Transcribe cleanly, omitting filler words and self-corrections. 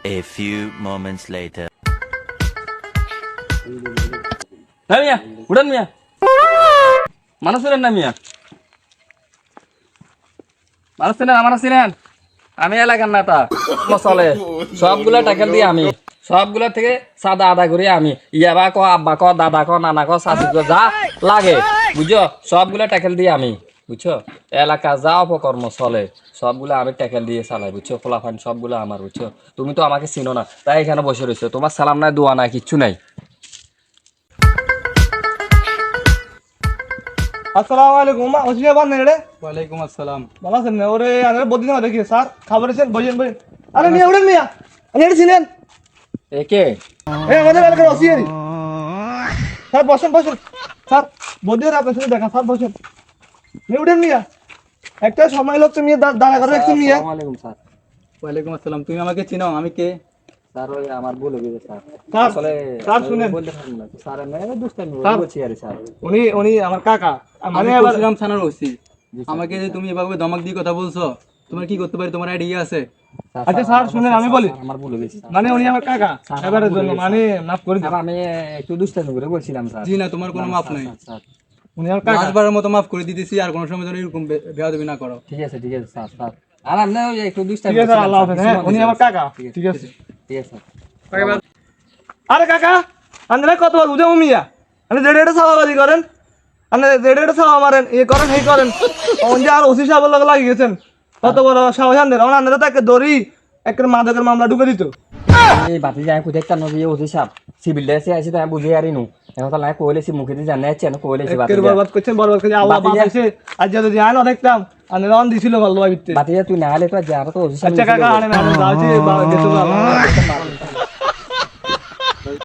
A few moments later. না মিয়া উড়ান মিয়া মানুষ ছিলেন না মিয়া মানুষ ছিলেন আমার ছিলেন আমি এলাকার নেতা চলে সবগুলা টাকা দিয়ে আমি সবগুলা থেকে সাদা আদা করে আমি ইয়াবা ক আব্বা ক দাদা ক নানা ক শাশি ক যা লাগে বুঝছো সবগুলা ট্যাকেল দিয়ে আমি বুঝছো এলাকা যা অপকর্ম চলে সবগুলা আমি ট্যাকেল দিয়ে চালাই বুঝছো ফলাফান সবগুলা আমার বুঝছো তুমি তো আমাকে চিনো না তাই এখানে বসে রয়েছো তোমার সালাম নাই দোয়া নাই কিচ্ছু নাই আসসালামু আলাইকুম মা ওসিয়া বান রে ওয়ালাইকুম আসসালাম ভালো আছেন না ওরে আরে বদিন না দেখি স্যার খাবার এসেন বসেন বসেন আরে মিয়া উড়েন মিয়া আপনি এটা ছিলেন একে এই আমাদের এলাকার ওসিয়া স্যার বসেন বসেন স্যার বদিন আপনার সাথে দেখা স্যার বসেন মিয়া উড়েন মিয়া একটা সময় লোক তুমি দাঁড়া করে রাখছেন মিয়া আসসালামু আলাইকুম স্যার ওয়ালাইকুম আসসালাম তুমি আমাকে চিনো আমি কে স্যার ওই আমার ভুল হয়ে গেছে স্যার স্যার আসলে স্যার শুনেন বলতে পারেন না স্যার আমি দুষ্টামি স্যার, বলছি আরে স্যার উনি আমার কাকা মানে মানে আবার বলছিলাম থানার ওসি আমাকে যে তুমি এভাবে ধমক দিয়ে কথা বলছো তোমার কি করতে পারি তোমার আইডিয়া আছে আচ্ছা স্যার শুনেন আমি বলি আমার ভুল হয়ে গেছে স্যার। মানে উনি আমার কাকা এবারের জন্য মানে মাফ করে দিন স্যার আমি একটু দুষ্টামি করে বলছিলাম স্যার জি না তোমার কোনো মাফ নাই স্যার উনি আমার কাকা পাঁচবারের মতো মাফ করে দিতেছি আর কোনো সময় যেন এরকম বেয়াদবি না করো ঠিক আছে স্যার স্যার আর আপনি ওই একটু দুষ্টামি ঠিক আছে করছিলাম, আল্লাহ স্যার, হাফেজ হ্যাঁ কিছু উনি মনে আমার করেন, কাকা স্যার। ঠিক আছে ঠিক আছে স্যার আরে কাকা আপনারা কত বুঝে মিয়া আপনি যেটা সাবাবাজি করেন আপনি যেটা সাবা মারেন এ করেন এই করেন যে আর ওসি সাহেবের লগে লাগিয়ে গেছেন কত বড় সাহস আনদের আপনারা তাকে দড়ি একটা মাদকের মামলা ঢুকে দিত এই বাতি যায় কোথায় একটা নদী ওসি সাহেব সিভিল ড্রেসে আছে তাই বুঝে আর ইনু এখন তো লাই কইলেছি মুখে দিয়ে জানা যাচ্ছে না কইলেছি বাতি একের বরবাদ করছেন বরবাদ করে আল্লাহ বাতি যা- পাঠাইছে আর যদি আইন দেখতাম আপনি অন দিছিল ভালো ভিত্তি বাতি যা তুই না হলে তো যারা তো ওসি সাহেব আচ্ছা কাকা আনেন আনেন যাচ্ছি গেছো